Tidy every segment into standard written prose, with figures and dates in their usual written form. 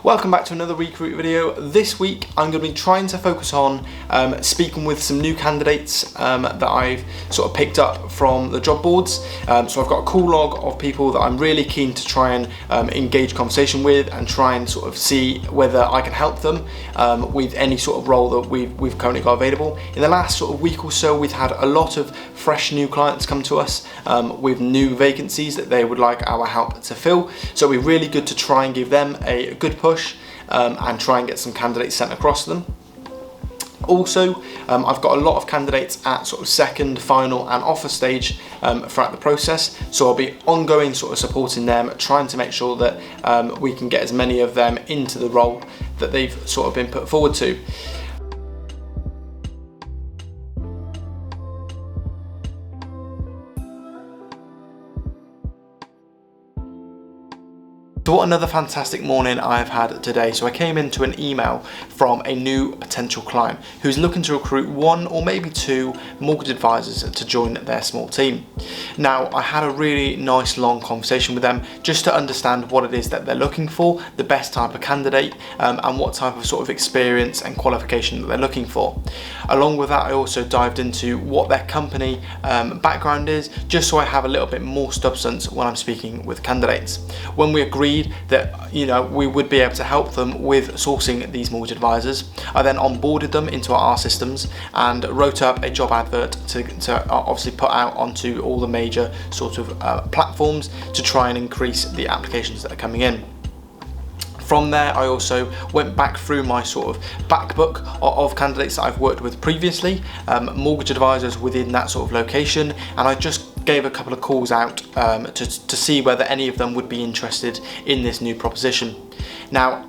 Welcome back to another Recruit video. This week I'm going to be trying to focus on speaking with some new candidates that I've sort of picked up from the job boards. So I've got a cool log of people that I'm really keen to try and engage conversation with and try and sort of see whether I can help them with any sort of role that we've currently got available. In the last sort of week or so, we've had a lot of fresh new clients come to us with new vacancies that they would like our help to fill. So it'll be really good to try and give them a good push and try and get some candidates sent across to them. Also, I've got a lot of candidates at sort of second, final and offer stage throughout the process, so I'll be ongoing sort of supporting them, trying to make sure that we can get as many of them into the role that they've sort of been put forward to. So what another fantastic morning I've had today. So I came into an email from a new potential client who's looking to recruit one or maybe two mortgage advisors to join their small team. Now, I had a really nice long conversation with them just to understand what it is that they're looking for, the best type of candidate, and what type of sort of experience and qualification that they're looking for. Along with that, I also dived into what their company background is, just so I have a little bit more substance when I'm speaking with candidates. When we agreed that we would be able to help them with sourcing these mortgage advisors, I then onboarded them into our systems and wrote up a job advert to obviously put out onto all the major sort of platforms to try and increase the applications that are coming in. From there, I also went back through my sort of back book of candidates that I've worked with previously, mortgage advisors within that sort of location, and I just gave a couple of calls out to see whether any of them would be interested in this new proposition. Now,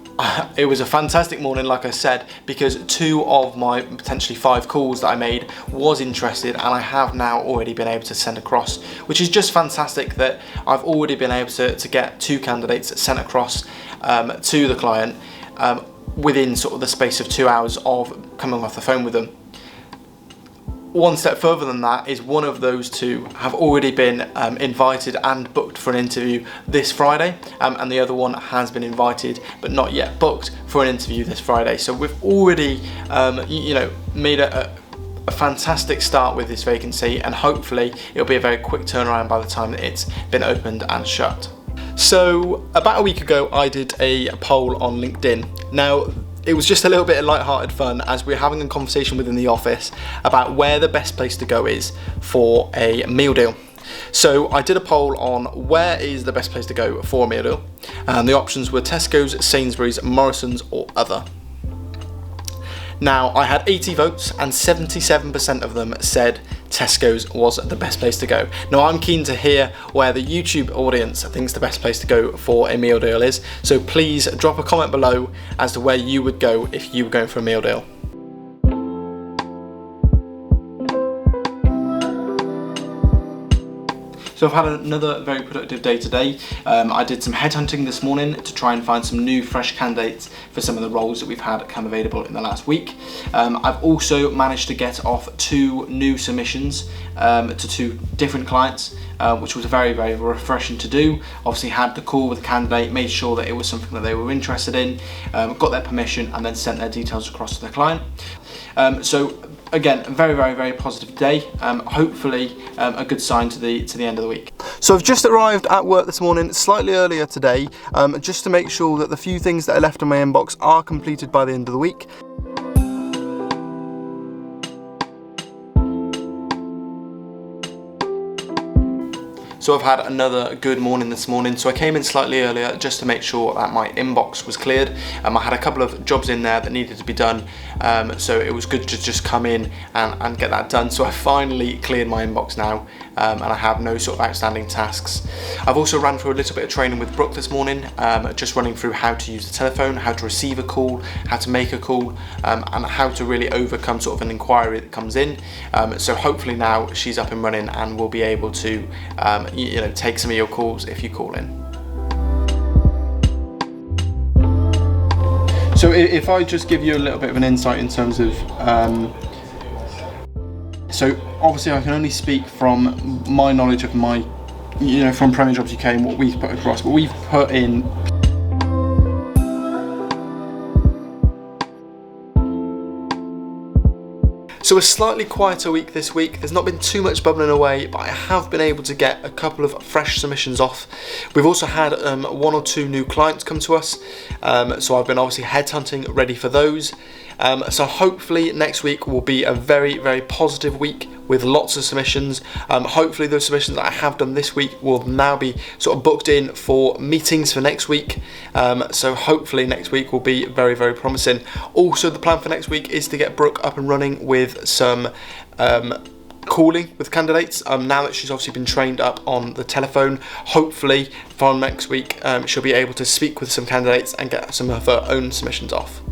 it was a fantastic morning, like I said, because 2 of my potentially 5 calls that I made was interested, and I have now already been able to send across, which is just fantastic that I've already been able to get 2 candidates sent across to the client within sort of the space of 2 hours of coming off the phone with them. One step further than that is one of those 2 have already been invited and booked for an interview this Friday, and the other one has been invited but not yet booked for an interview this Friday. So we've already made a fantastic start with this vacancy, and hopefully it'll be a very quick turnaround by the time that it's been opened and shut. So about a week ago, I did a poll on LinkedIn. Now, it was just a little bit of light-hearted fun as we're having a conversation within the office about where the best place to go is for a meal deal. So I did a poll on where is the best place to go for a meal deal, and the options were Tesco's, Sainsbury's, Morrison's or other. Now, I had 80 votes and 77% of them said Tesco's was the best place to go. Now, I'm keen to hear where the YouTube audience thinks the best place to go for a meal deal is, so please drop a comment below as to where you would go if you were going for a meal deal. So I've had another very productive day today. I did some headhunting this morning to try and find some new fresh candidates for some of the roles that we've had come available in the last week. I've also managed to get off 2 new submissions to 2 different clients, which was very, very refreshing to do. Obviously had the call with the candidate, made sure that it was something that they were interested in, got their permission and then sent their details across to the client. So again, a very, very, very positive day. Hopefully a good sign to the end of the week. So I've just arrived at work this morning, slightly earlier today, just to make sure that the few things that are left in my inbox are completed by the end of the week. So I've had another good morning this morning. So I came in slightly earlier just to make sure that my inbox was cleared. I had a couple of jobs in there that needed to be done. So it was good to just come in and get that done. So I finally cleared my inbox now, and I have no sort of outstanding tasks. I've also ran through a little bit of training with Brooke this morning, just running through how to use the telephone, how to receive a call, how to make a call, and how to really overcome sort of an inquiry that comes in. So hopefully now she's up and running and we'll be able to take some of your calls if you call in. So if I just give you a little bit of an insight in terms of, so obviously I can only speak from my knowledge of from Premier Jobs UK and what we've put across, but we've put in So a slightly quieter week this week. There's not been too much bubbling away, but I have been able to get a couple of fresh submissions off. We've also had 1 or 2 new clients come to us, so I've been obviously headhunting ready for those. So hopefully next week will be a very, very positive week with lots of submissions. Hopefully those submissions that I have done this week will now be sort of booked in for meetings for next week. So hopefully next week will be very, very promising. Also, the plan for next week is to get Brooke up and running with some calling with candidates. Now that she's obviously been trained up on the telephone, hopefully from next week she'll be able to speak with some candidates and get some of her own submissions off.